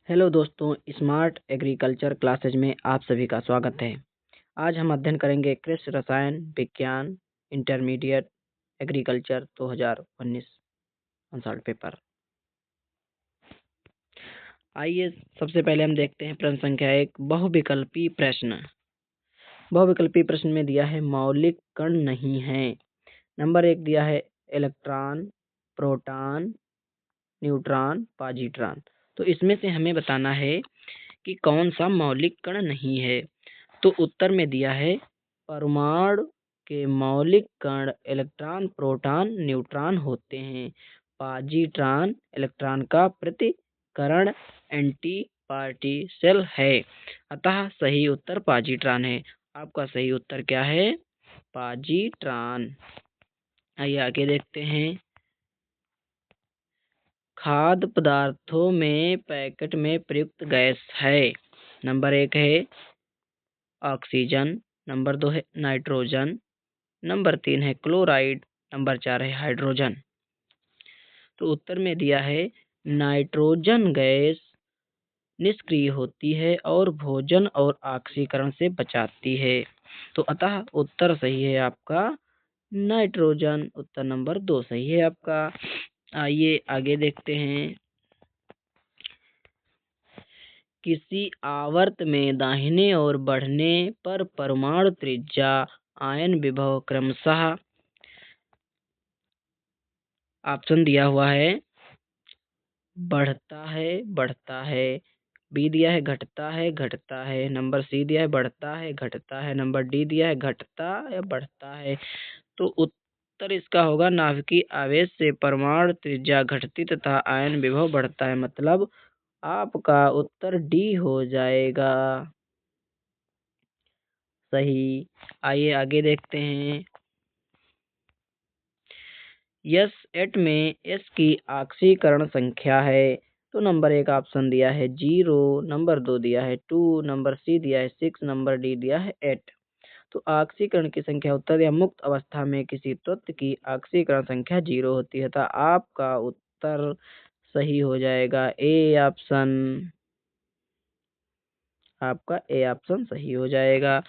Hello दोस्तों, smart agriculture classes में आप सभी का स्वागत है। आज हम अध्ययन करेंगे कृषि रसायन विज्ञान इंटरमीडिएट एग्रीकल्चर 2019 आंसर पेपर। आइए सबसे पहले हम देखते हैं प्रश्न संख्या 1, बहुविकल्पी प्रश्न। बहुविकल्पी प्रश्न में दिया है मौलिक कण नहीं है। नंबर 1 दिया है इलेक्ट्रॉन, प्रोटॉन, न्यूट्रॉन, पॉजिट्रॉन। तो इसमें से हमें बताना है कि कौन सा मौलिक कण नहीं है। तो उत्तर में दिया है परमाणु के मौलिक कण इलेक्ट्रॉन, प्रोटॉन, न्यूट्रॉन होते हैं। पॉजिट्रॉन इलेक्ट्रॉन का प्रतिकरण एंटी पार्टिकल है, अतः सही उत्तर पॉजिट्रॉन है। आपका सही उत्तर क्या है? पॉजिट्रॉन। आइए आगे देखते हैं। खाद्य पदार्थों में पैकेट में प्रयुक्त गैस है। नंबर 1 है ऑक्सीजन, नंबर 2 है नाइट्रोजन, नंबर 3 है क्लोराइड, नंबर 4 है हाइड्रोजन। तो उत्तर में दिया है नाइट्रोजन गैस निष्क्रिय होती है और भोजन और ऑक्सीकरण से बचाती है। तो अतः उत्तर सही है आपका नाइट्रोजन। उत्तर नंबर 2 सही है आपका। आइए आगे देखते हैं। किसी आवर्त में दाहिने ओर बढ़ने पर परमाणु त्रिज्या आयन विभव क्रमशः ऑप्शन दिया हुआ है बढ़ता है, बी दिया है घटता है, नंबर सी दिया है बढ़ता है घटता है, नंबर डी दिया है घटता या बढ़ता है। तो उत्तर इसका होगा नाभिकीय आवेश से परमाणु त्रिज्या घटती तथा आयन विभव बढ़ता है, मतलब आपका उत्तर डी हो जाएगा सही। आइए आगे देखते हैं। यस एट में एस की ऑक्सीकरण संख्या है। तो नंबर 1 ऑप्शन दिया है 0, नंबर 2 दिया है 2, नंबर सी दिया है 6, नंबर डी दिया है 8। तो ऑक्सीकरण की संख्या उत्तर या मुक्त अवस्था में किसी तत्व की ऑक्सीकरण संख्या 0 होती है, तो आपका उत्तर सही हो जाएगा ए ऑप्शन। आपका ए ऑप्शन सही हो जाएगा।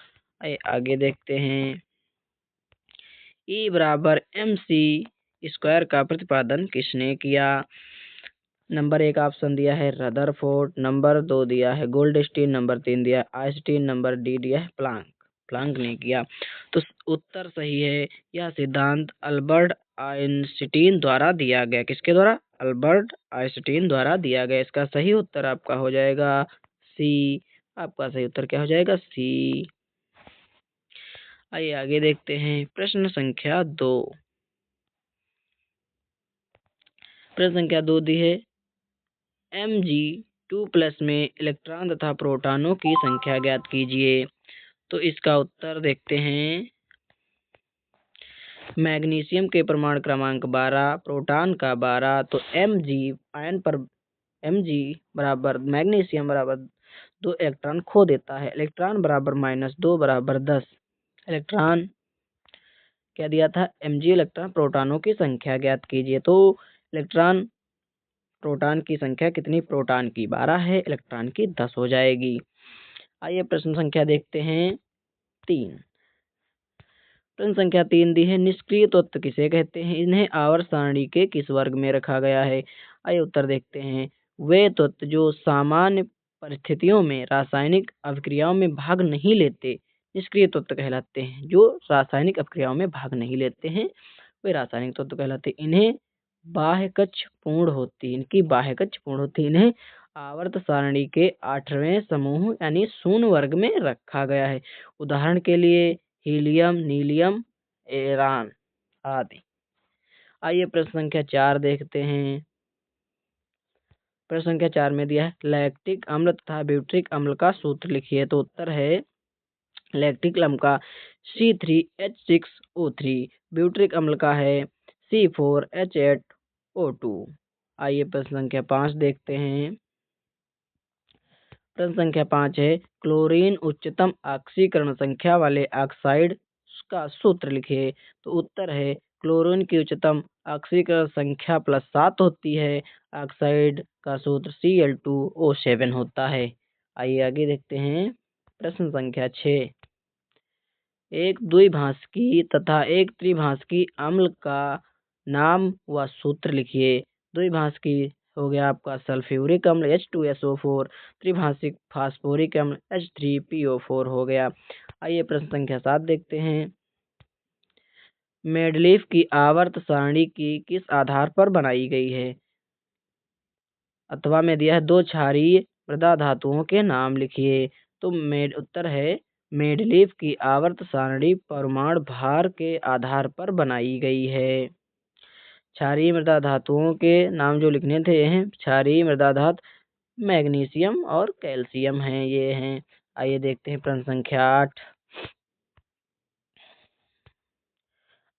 आगे देखते हैं। E बराबर MC स्क्वायर का प्रतिपादन किसने किया? नंबर 1 ऑप्शन दिया है रदरफोर्ड, नंबर 2 दिया है गोल्डस्टीन, नंबर 3 दिया है आइंस्टीन, नंबर डी दिया है प्लांक ने किया। तो उत्तर सही है। यह सिद्धांत अल्बर्ट आइंस्टीन द्वारा दिया गया। किसके द्वारा? अल्बर्ट आइंस्टीन द्वारा दिया गया। इसका सही उत्तर आपका हो जाएगा सी। आपका सही उत्तर क्या हो जाएगा? सी। आइए आगे देखते हैं। प्रश्न संख्या 2। प्रश्न संख्या 2 दी है Mg2+ में इलेक्ट्रॉन तथा प्रोटॉनों की संख्या ज्ञात कीजिए। तो इसका उत्तर देखते हैं। मैग्नीशियम के परमाणु क्रमांक 12, प्रोटॉन का 12। तो Mg आयन पर Mg बराबर मैग्नीशियम बराबर 2 इलेक्ट्रॉन खो देता है। इलेक्ट्रॉन बराबर -2 बराबर 10। इलेक्ट्रॉन क्या दिया था? Mg इलेक्ट्रॉन प्रोटॉनों की संख्या ज्ञात कीजिए। तो इलेक्ट्रॉन प्रोटॉन की संख्या कितनी? प्रोटॉन की 12 है, इलेक्ट्रॉन की 10 हो जाएगी। आइए प्रश्न संख्या देखते हैं 3। प्रश्न संख्या 3 दी है निष्क्रिय तत्व किसे कहते हैं? इन्हें आवर्त सारणी के किस वर्ग में रखा गया है? आइए उत्तर देखते हैं। वे तत्व जो सामान्य परिस्थितियों में रासायनिक अभिक्रियाओं में भाग नहीं लेते निष्क्रिय तत्व कहलाते हैं। जो रासायनिक अभिक्रियाओं में भाग नहीं लेते हैं वे रासायनिक तत्व कहलाते हैं। इन्हें बाह्य कक्ष पूर्ण होती है। इनकी बाह्य कक्ष पूर्ण होती है। इन्हें आवर्त सारणी के 8वें समूह यानी शून्य वर्ग में रखा गया है। उदाहरण के लिए हीलियम, नीलियम, एरान आदि। आइए प्रश्न संख्या 4 देखते हैं। प्रश्न संख्या 4 में दिया है लैक्टिक अम्ल तथा ब्यूट्रिक अम्ल का सूत्र लिखिए। तो उत्तर है लैक्टिक अम्ल का C3H6O3, ब्यूट्रिक अम्ल का है C4H8O2। आइए प्रश्न संख्या 5 देखते हैं। प्रश्न संख्या 5 है क्लोरीन उच्चतम ऑक्सीकरण संख्या वाले ऑक्साइड का सूत्र लिखिए। तो उत्तर है क्लोरीन की उच्चतम ऑक्सीकरण संख्या +7 होती है। ऑक्साइड का सूत्र Cl2O7 होता है। आइए आगे देखते हैं प्रश्न संख्या 6। एक द्विभाषकी तथा एक त्रिभाषकी अम्ल का नाम व सूत्र लिखिए। द्विभाषकी हो गया आपका सल्फ्यूरिक अम्ल H2SO4, त्रिभाषिक फास्फोरिक अम्ल H3PO4 हो गया। आइए प्रश्न संख्या 7 देखते हैं। मेंडलीफ की आवर्त सारणी की किस आधार पर बनाई गई है? अथवा में दिया है 2 क्षारीय मृदा धातुओं के नाम लिखिए। तो उत्तर है मेंडलीफ की आवर्त सारणी परमाणु भार के आधार पर बनाई गई है। क्षारीय मृदा धातुओं के नाम जो लिखने थे हैं क्षारीय मृदा धातु मैग्नीशियम और कैल्शियम हैं, ये हैं। आइए देखते हैं प्रश्न संख्या 8।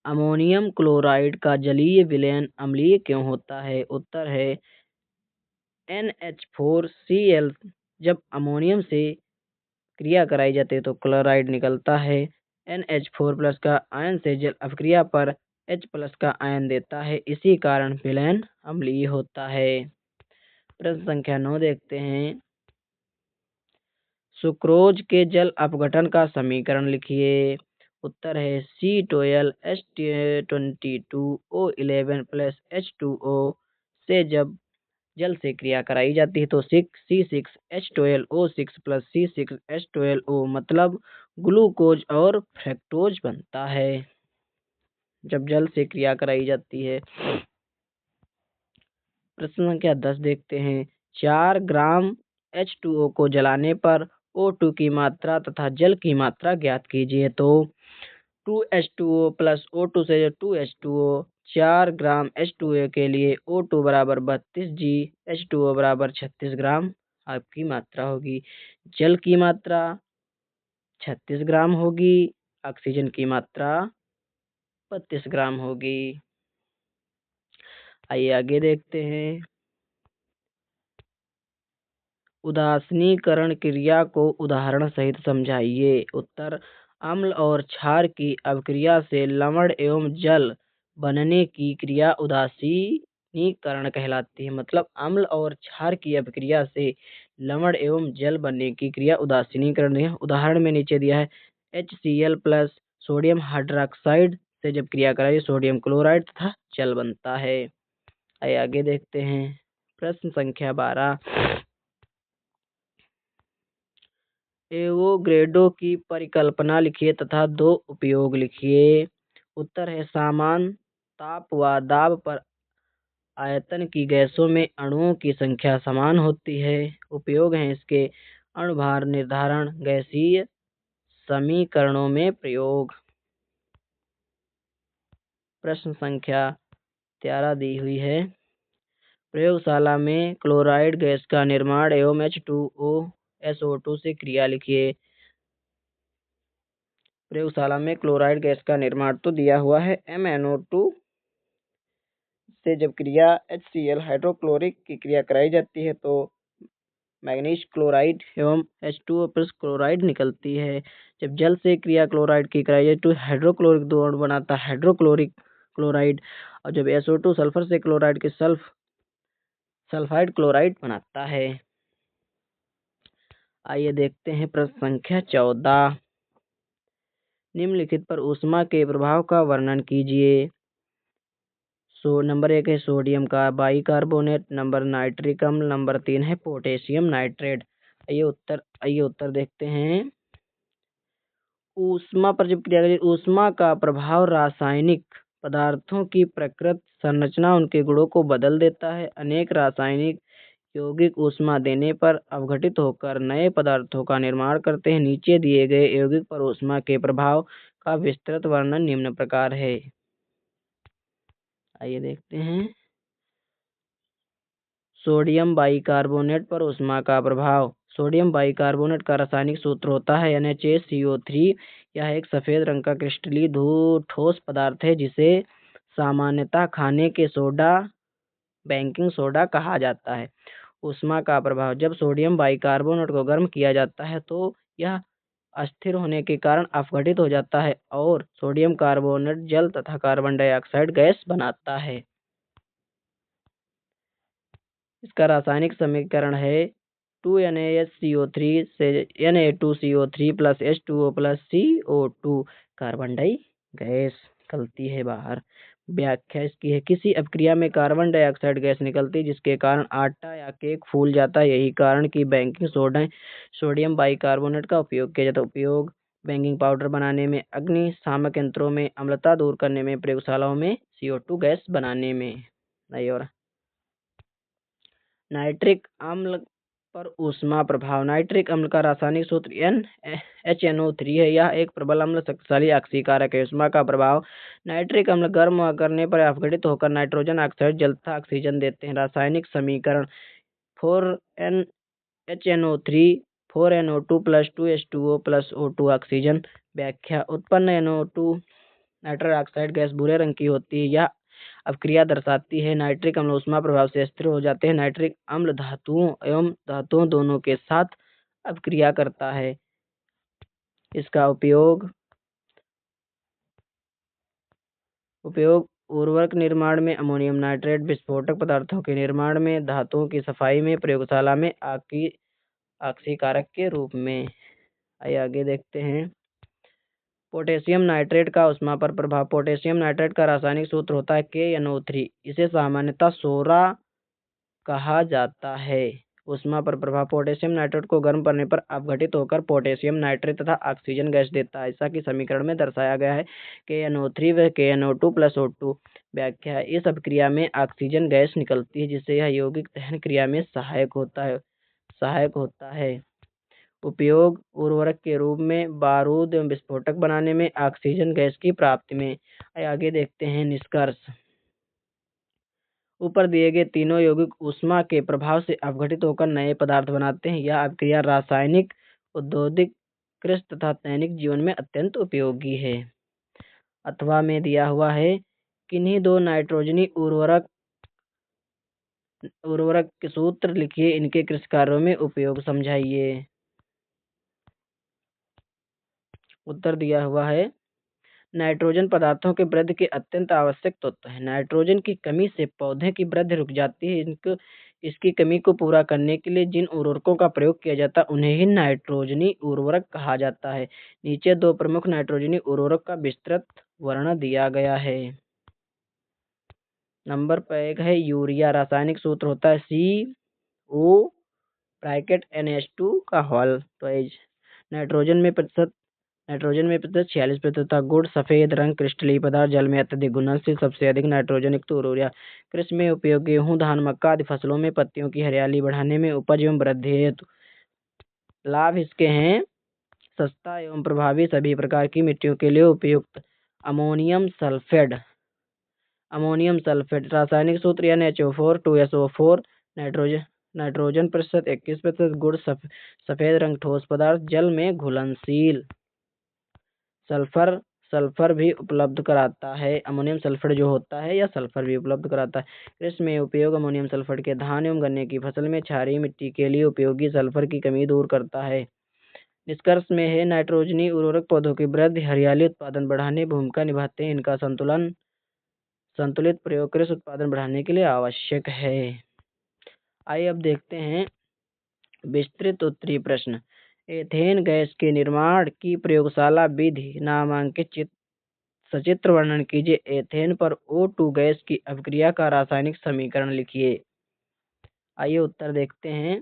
अमोनियम क्लोराइड का जलीय विलयन अम्लीय क्यों होता है? उत्तर है NH4Cl। जब अमोनियम से क्रिया कराई जाती है तो क्लोराइड निकलता है। NH4+ का आयन से जल अभिक्रिया पर H+ का आयन देता है, इसी कारण विलयन अम्लीय होता है। प्रश्न संख्या 9 देखते हैं। सुक्रोज के जल अपघटन का समीकरण लिखिए। उत्तर है C12H22O11 + H2O से जब जल से क्रिया कराई जाती है तो C6H12O6 + C6H12O मतलब ग्लूकोज और फ्रक्टोज बनता है जब जल से क्रिया कराई जाती है। प्रश्न संख्या 10 देखते हैं। 4 ग्राम H2O को जलाने पर O2 की मात्रा तथा जल की मात्रा ज्ञात कीजिए। तो 2H2O + O2 से 2H2O 4 ग्राम H2O के लिए O2 बराबर 32 G, H2O बराबर 36 ग्राम आपकी मात्रा होगी। जल की मात्रा 36 ग्राम होगी, ऑक्सीजन की मात्रा 32 ग्राम होगी। आइए आगे देखते हैं। उदासीनीकरण क्रिया को उदाहरण सहित समझाइए। उत्तर अम्ल और क्षार की अभिक्रिया से लवण एवं जल बनने की क्रिया उदासीनीकरण कहलाती है। मतलब अम्ल और क्षार की अभिक्रिया से लवण एवं जल बनने की क्रिया उदासीनीकरण है। उदाहरण में नीचे दिया है HCl+ सोडियम हाइड्रोक्साइड से जब क्रिया कराई सोडियम क्लोराइड तथा जल बनता है। आइए आगे देखते हैं। प्रश्न संख्या 12। एवोगैड्रो की परिकल्पना लिखिए तथा 2 उपयोग लिखिए। उत्तर है समान ताप व दाब पर आयतन की गैसों में अणुओं की संख्या समान होती है। उपयोग है इसके अणुभार निर्धारण, गैसीय समीकरणों में प्रयोग। प्रश्न संख्या 13 दी हुई है। प्रयोगशाला में क्लोराइड गैस का निर्माण एवं H2O से क्रिया लिखिए। प्रयोगशाला में क्लोराइड गैस का निर्माण तो दिया हुआ है MnO2 से जब क्रिया HCl हाइड्रोक्लोरिक की क्रिया कराई जाती है तो मैग्नीज क्लोराइड एवं H2O+ क्लोराइड निकलती है। जब जल से क्रिया क्लोराइड की कराई जाए तो हाइड्रोक्लोरिक 2 अणु बनाता है हाइड्रोक्लोरिक क्लोराइड, और जब SO2 सल्फर से क्लोराइड के सल्फाइड क्लोराइड बनाता है। आइए देखते हैं प्रश्न संख्या 14। निम्नलिखित पर ऊष्मा के प्रभाव का वर्णन कीजिए। नंबर 1 है सोडियम का बाइकार्बोनेट, नंबर नाइट्रिक अम्ल, नंबर 3 है पोटेशियम नाइट्रेट। आइए उत्तर देखते हैं। ऊष्मा पर जब क्रिया करें ऊष्मा का प्रभाव रासायनिक पदार्थों की प्रकृति, संरचना, उनके गुणों को बदल देता है। अनेक रासायनिक यौगिक ऊष्मा देने पर अवघटित होकर नए पदार्थों का निर्माण करते हैं। नीचे दिए गए यौगिक पर ऊष्मा के प्रभाव का विस्तृत वर्णन निम्न प्रकार है। आइए देखते हैं। सोडियम बाइकार्बोनेट पर ऊष्मा का प्रभाव। सोडियम बाइकार्बोनेट का रासायनिक सूत्र होता है NaCO3। यह एक सफेद रंग का क्रिस्टलीय ठोस पदार्थ है जिसे सामान्यतः खाने के सोडा, बेकिंग सोडा कहा जाता है। ऊष्मा का प्रभाव। जब सोडियम बाइकार्बोनेट को गर्म किया जाता है तो यह अस्थिर होने के कारण अपघटित हो जाता है और सोडियम कार्बोनेट जल तथा कार्बन डाइऑक्साइड गैस बनाता है। इसका रासायनिक समीकरण है 2NaHCO3 से Na2CO3 plus H2O plus CO2 carbon डाई गैस निकलती है बाहर। व्याख्या इसकी है, किसी अपक्रिया में कार्बन डाइऑक्साइड गैस निकलती है जिसके कारण आटा या केक फूल जाता है। यही कारण कि बेकिंग सोडा सोडियम बाइकार्बोनेट का उपयोग किया जाता है। उपयोग बेकिंग पाउडर बनाने में, अग्निशामक यंत्रों में, अम्लता दूर करने में, प्रयोगशालाओं में CO2 गैस बनाने में। नहीं और नाइट्रिक अम्ल पर ऊष्मा प्रभाव। नाइट्रिक अम्ल का रासायनिक सूत्र NHNO3 है। यह एक प्रबल अम्ल शक्तिशाली ऑक्सीकारक है। ऊष्मा का प्रभाव, नाइट्रिक अम्ल गर्म करने पर अपघटित होकर नाइट्रोजन ऑक्साइड जल तथा ऑक्सीजन देते हैं। रासायनिक समीकरण 4NHNO3 4NO2 plus 2H2O plus O2 oxygen. व्याख्या, उत्पन्न NO2 नाइट्रस ऑक्साइड गैस भूरे रंग की होती है। यह अपक्रिया दर्शाती है नाइट्रिक अम्ल ऊष्मा प्रभाव से अस्थिर हो जाते हैं। नाइट्रिक अम्ल धातुओं एवं धातुओं दोनों के साथ अपक्रिया करता है। इसका उपयोग उर्वरक निर्माण में, अमोनियम नाइट्रेट, विस्फोटक पदार्थों के निर्माण में, धातुओं की सफाई में, प्रयोगशाला में ऑक्सीकारक के रूप में। आइए आगे देखते हैं। पोटेशियम नाइट्रेट का ऊष्मा पर प्रभाव। पोटेशियम नाइट्रेट का रासायनिक सूत्र होता है KNO3। इसे सामान्यतः सोरा कहा जाता है। ऊष्मा पर प्रभाव, पोटेशियम नाइट्रेट को गर्म करने पर अपघटित होकर पोटेशियम नाइट्रेट तथा ऑक्सीजन गैस देता है। ऐसा कि समीकरण में दर्शाया गया है KNO3 व KNO2 प्लस O2। व्याख्या, इस अपक्रिया में ऑक्सीजन गैस निकलती है जिससे यह यौगिक दहन क्रिया में सहायक होता है। उपयोग उर्वरक के रूप में, बारूद एवं विस्फोटक बनाने में, ऑक्सीजन गैस की प्राप्ति में। आगे देखते हैं निष्कर्ष। ऊपर दिए गए तीनों यौगिक ऊष्मा के प्रभाव से अपघटित होकर नए पदार्थ बनाते हैं। यह अपक्रिया रासायनिक, औद्योगिक, कृषि तथा दैनिक जीवन में अत्यंत उपयोगी है। अथवा में दिया हुआ है, किन्हीं दो नाइट्रोजनी उर्वरक के सूत्र लिखिए, इनके कृषि कार्यों में उपयोग समझाइए। उत्तर दिया हुआ है, नाइट्रोजन पदार्थों के वृद्धि के अत्यंत आवश्यक तत्व है। नाइट्रोजन की कमी से पौधे की वृद्धि रुक जाती है। इसकी कमी को पूरा करने के लिए जिन उर्वरकों का प्रयोग किया जाता है उन्हें ही नाइट्रोजनी उर्वरक कहा जाता है। नीचे दो प्रमुख नाइट्रोजनी उर्वरक का विस्तृत वर्णन दिया गया है। नंबर पर 1 है यूरिया। रासायनिक सूत्र होता है CO(NH2 का होल ट्वाइस। नाइट्रोजन में प्रतिशत 46% तथा गुण सफेद रंग क्रिस्टलीय पदार्थ, जल में अत्यधिक घुलनशील, सबसे अधिक नाइट्रोजन युक्त यूरिया। कृषि में उपयोग गेहूं, धान, मक्का आदि फसलों में पत्तियों की हरियाली बढ़ाने में, उपज एवं वृद्धि हेतु। लाभ इसके हैं, सस्ता एवं प्रभावी, सभी प्रकार की मिट्टियों के लिए उपयुक्त। अमोनियम सल्फेट रासायनिक सूत्र NaHO4 2SO4। नाइट्रोजन प्रतिशत 21%, गुण सफेद रंग, ठोस पदार्थ, जल में घुलनशील। सल्फर भी उपलब्ध कराता है। अमोनियम सल्फेट जो होता है यह सल्फर भी उपलब्ध कराता है। कृषि में उपयोग अमोनियम सल्फेट के धान एवं गन्ने की फसल में क्षारीय मिट्टी के लिए उपयोगी, सल्फर की कमी दूर करता है। निष्कर्ष में है, नाइट्रोजनी उर्वरक पौधों की वृद्धि, हरियाली, उत्पादन बढ़ाने भूमिका निभाते हैं। इनका संतुलित प्रयोग कृषि उत्पादन बढ़ाने के लिए आवश्यक है। आइए अब देखते हैं विस्तृत उत्तरीय प्रश्न। एथेन गैस के निर्माण की प्रयोगशाला विधि नामांकित सचित्र वर्णन कीजिए। एथेन पर O2 गैस की अपक्रिया का रासायनिक समीकरण लिखिए। आइए उत्तर देखते हैं।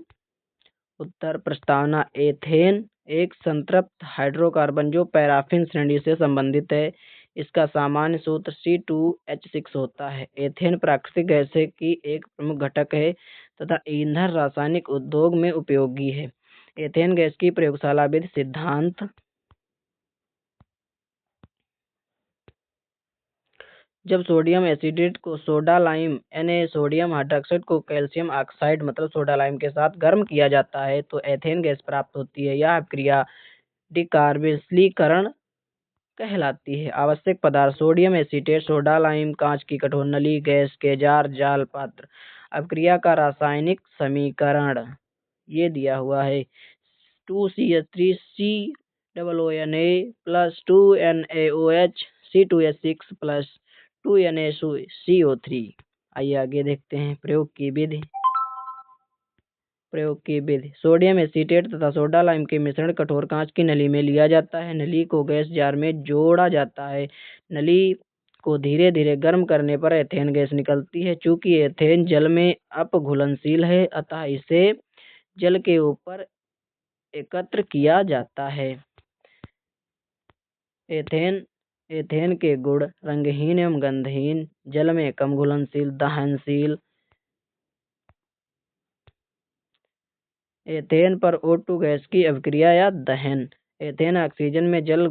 उत्तर, प्रस्तावना। एथेन एक संतृप्त हाइड्रोकार्बन जो पैराफिन श्रेणी से संबंधित है। इसका सामान्य सूत्र C2H6 होता है। एथेन प्राकृतिक गैसें की एक प्रमुख घटक है तथा ईंधन रासायनिक उद्योग में उपयोगी है। एथेन गैस की प्रयोगशाला विधि सिद्धांत। जब सोडियम एसिडेट को सोडा लाइम सोडियम हाइड्रोक्साइड को कैल्शियम ऑक्साइड मतलब सोडा लाइम के साथ गर्म किया जाता है तो एथेन गैस प्राप्त होती है। यह प्रक्रिया डिकार्बोक्सीकरण कहलाती है। आवश्यक पदार्थ, सोडियम एसिटेट, सोडा लाइम, कांच की कठोर नली, गैस के जार, जाल पात्र। अपक्रिया का रासायनिक समीकरण ये दिया हुआ है 2CH3 COOH plus 2NaOH C2H6 plus 2NaCO3। आइए आगे देखते हैं प्रयोग की विधि। सोडियम एसीटेट तथा सोडा लाइम के मिश्रण कठोर कांच की नली में लिया जाता है। नली को गैस जार में जोड़ा जाता है। नली को धीरे धीरे गर्म करने पर एथेन गैस निकलती है। चूंकि एथेन जल में अपघुलनशील है, अतः इसे जल के ऊपर एकत्र किया जाता है। एथेन के गुण रंगहीन एवं गंधहीन, जल में कम घुलनशील, दहनशील। एथेन पर O2 गैस की अभिक्रिया या दहन। एथेन ऑक्सीजन में जल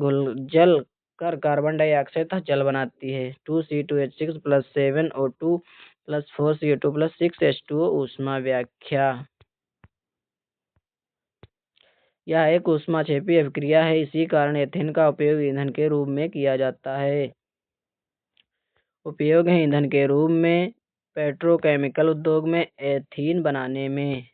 कर कार्बन डाइऑक्साइड तथा जल बनाती है। 2C2H6 plus 7O2 plus 4CO2 plus 6H2O। ऊष्मा व्याख्या। यह एक ऊष्माक्षेपी अभिक्रिया है, इसी कारण एथेन का उपयोग ईंधन के रूप में किया जाता है। उपयोग है ईंधन के रूप में पेट्रोकेमिकल उद्योग में एथीन बनाने में।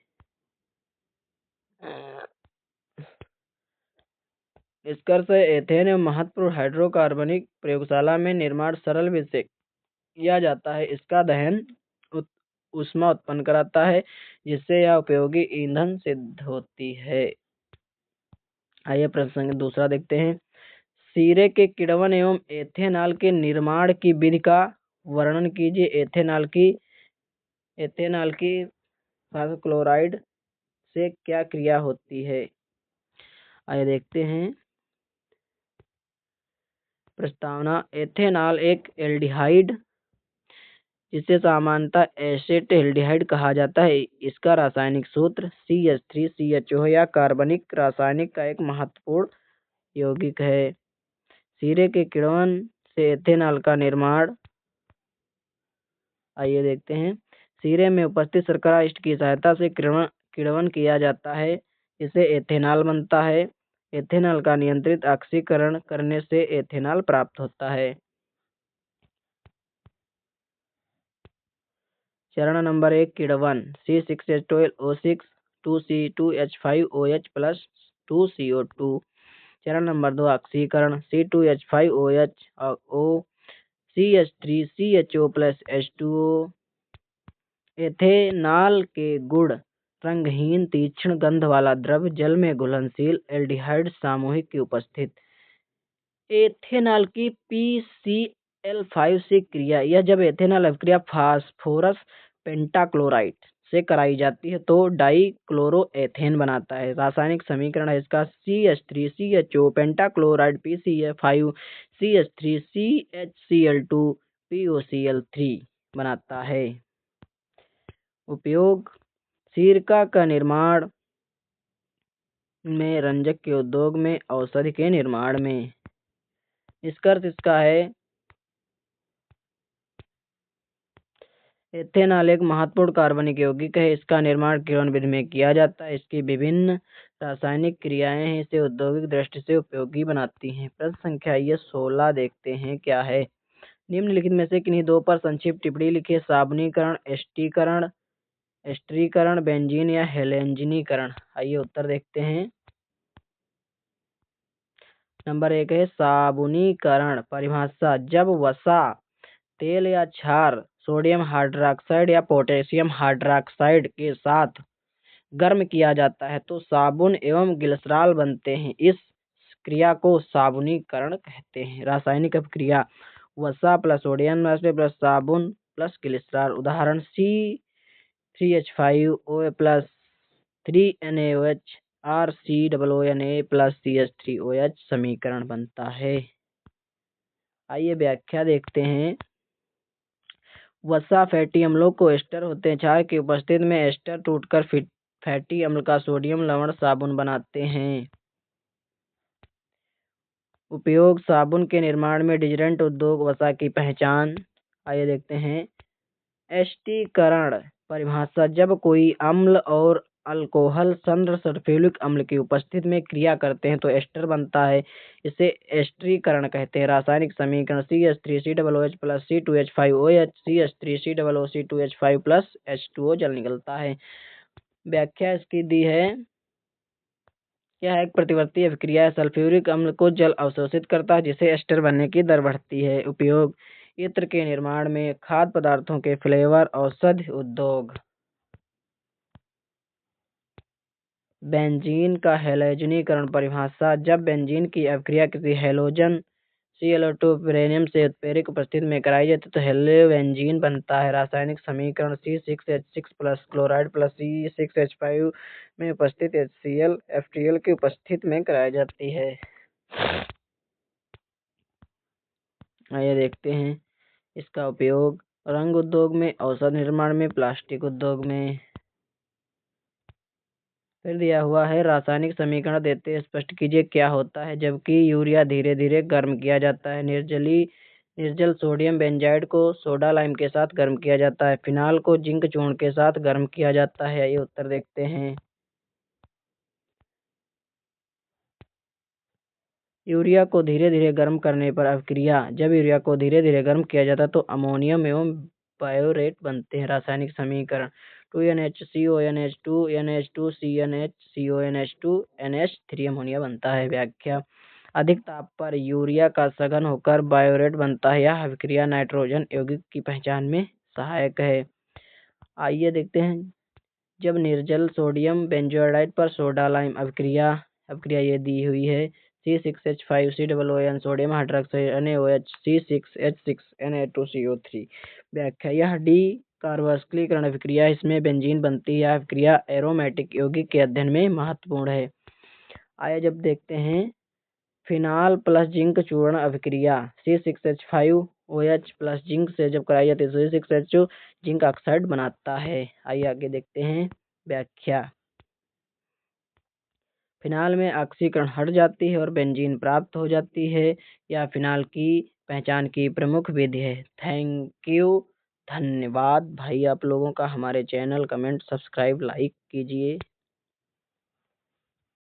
निष्कर्ष एथेन एवं महत्वपूर्ण हाइड्रोकार्बनिक प्रयोगशाला में निर्माण सरल विधि से किया जाता है। इसका दहन ऊष्मा उत्पन्न कराता है, जिससे यह उपयोगी ईंधन सिद्ध होती है। आइए प्रश्न दूसरा देखते हैं। शीरे के किण्वन एवं एथेनॉल के निर्माण की विधि का वर्णन कीजिए। एथेनॉल की क्लोराइड से क्या क्रिया होती है। आइए देखते हैं। प्रस्तावना। एथेनॉल एक एल्डिहाइड, जिसे सामान्यतः एसेटल्डिहाइड कहा जाता है। इसका रासायनिक सूत्र CH3CHO या कार्बनिक रासायनिक का एक महत्वपूर्ण यौगिक है। शीरे के किण्वन से एथेनॉल का निर्माण। आइए देखते हैं। शीरे में उपस्थित शर्करा यीस्ट की सहायता से किण्वन किया जाता है, इससे एथेनॉल बनता है। एथेनॉल का नियंत्रित ऑक्सीकरण करने से एथेनॉल प्राप्त होता है। चरण नंबर 1 किण्वन। C6H12O6 2C2H5OH plus 2CO2। चरण नंबर 2 ऑक्सीकरण। C2H5OH O CH3CHO plus H2O। Ethanol के गुण रंगहीन, तीक्ष्ण गंध वाला द्रव, जल में घुलनशील, एल्डिहाइड सामूहिक की उपस्थित। एथेनॉल की PCl5 से क्रिया। यह जब एथेनॉल अभिक्रिया फास्फोरस पेंटाक्लोराइड से कराई जाती है तो डाइक्लोरोएथेन बनाता है। रासायनिक समीकरण है इसका CH3CHO pentachloride PCl5 CH3CHCl2 POCl3 बनाता है। उपयोग सिरका का निर्माण में, रंजक के उद्योग में, औषधि के निर्माण में। निष्कर्ष इसका है एथेनॉल एक महत्वपूर्ण कार्बनिक यौगिक है। इसका निर्माण किण्वन विधि में किया जाता है। इसकी विभिन्न रासायनिक क्रियाएं हैं इसे औद्योगिक दृष्टि से उपयोगी बनाती हैं। प्रश्न संख्या ये 16 देखते हैं क्या है। निम्नलिखित में से किन्हीं दो पर संक्षिप्त टिप्पणी लिखिए। साबुनीकरण, एस्टरीकरण, बेंजीन या हेलेंजीनीकरण। आइए उत्तर देखते हैं। नंबर 1 है साबुनीकरण। परिभाषा। जब वसा, तेल या क्षार सोडियम हाइड्रॉक्साइड या पोटेशियम हाइड्रॉक्साइड के साथ गर्म किया जाता है तो साबुन एवं ग्लिसरॉल बनते हैं। इस क्रिया को साबुनीकरण कहते हैं। रासायनिक अभिक्रिया। वसा प्लस सोडियम प्लस साबुन प्लस ग्लिसरॉल। उदाहरण C3H5OA प्लस 3NaOH और COONA प्लस CH3OH समीकरण बनता है। आइए व्याख्या देखते हैं। वसा फैटी अम्लों को एस्टर होते हैं। क्षार की उपस्थिति में एस्टर टूटकर फैटी अम्ल का सोडियम लवण साबुन बनाते हैं। उपयोग साबुन के निर्माण में, डिटर्जेंट उद्योग। वसा की पहचान। आइए देखते हैं। एस्टरीकरण। परिभाषा। जब कोई अम्ल और अल्कोहल संतृप्त सल्फ्यूरिक अम्ल की उपस्थिति में क्रिया करते हैं तो एस्टर बनता है, इसे एस्टरीकरण कहते हैं। रासायनिक समीकरण CH3COOH plus C2H5OH CH3COOC2H5 plus H2O जल निकलता है। व्याख्या इसकी दी है। क्या है? एक प्रतिवर्ती अभिक्रिया है। सल्फ्यूरिक अम्ल को जल अवशोषित करता है जिससे एस्टर बनने की दर बढ़ती है। उपयोग: इत्र के निर्माण में, खाद्य पदार्थों के फ्लेवर, औषधि उद्योग। बेंजीन का हैलोजनीकरण परिभाषा: जब बेंजीन की अभिक्रिया किसी हैलोजन ClO2 यूरेनियम से उत्प्रेरक उपस्थिति में कराई जाती है तो हेलोबेंजीन बनता है। रासायनिक समीकरण: C6H6 plus chloride plus C6H5 में उपस्थित HCl FTL की उपस्थिति में कराई जाती है। आइए देखते हैं इसका उपयोग: रंग उद्योग में, औषध निर्माण में, प्लास्टिक उद्योग में। फिर दिया हुआ है रासायनिक समीकरण देते स्पष्ट कीजिए क्या होता है जबकि यूरिया धीरे धीरे गर्म किया जाता है। निर्जल सोडियम बेंजाइड को सोडा लाइम के साथ गर्म किया जाता है। फिनाल को जिंक चूर्ण के साथ गर्म किया जाता है। ये उत्तर देखते हैं। यूरिया को धीरे धीरे गर्म करने पर अभिक्रिया: जब यूरिया को धीरे धीरे गर्म किया जाता है तो अमोनियम एवं बायोरेट बनते हैं। रासायनिक समीकरण: 2NH CONH2 NH2CNH CONH2 ammonia बनता है। व्याख्या: अधिक ताप पर यूरिया का सघन होकर बायोरेट बनता है। यह अभिक्रिया नाइट्रोजन यौगिक की पहचान में सहायक है। आइए देखते हैं जब निर्जल सोडियम बेंजोआइड पर सोडा लाइम अभिक्रिया ये दी हुई है। C6H5COON sodium hydroxide NaOH C6H6Na2CO3। व्याख्या: यह डी कार्बोक्सिलीकरण अभिक्रिया है, इसमें बेंजीन बनती है। यह अभिक्रिया एरोमेटिक यौगिक के अध्ययन में महत्वपूर्ण है। आइए जब देखते हैं फिनाल प्लस जिंक चूर्ण अभिक्रिया: C6H5OH प्लस जिंक से जब कराई जाती है तो C6H जिंक ऑक्साइड बनाता है। आइए आगे देखते हैं व्याख्या: फिनाल में ऑक्सीकरण हट जाती है और बेंजीन प्राप्त हो जाती है। यह फिनाल की पहचान की प्रमुख विधि है। थैंक यू, धन्यवाद भाई आप लोगों का। हमारे चैनल कमेंट सब्सक्राइब लाइक कीजिए।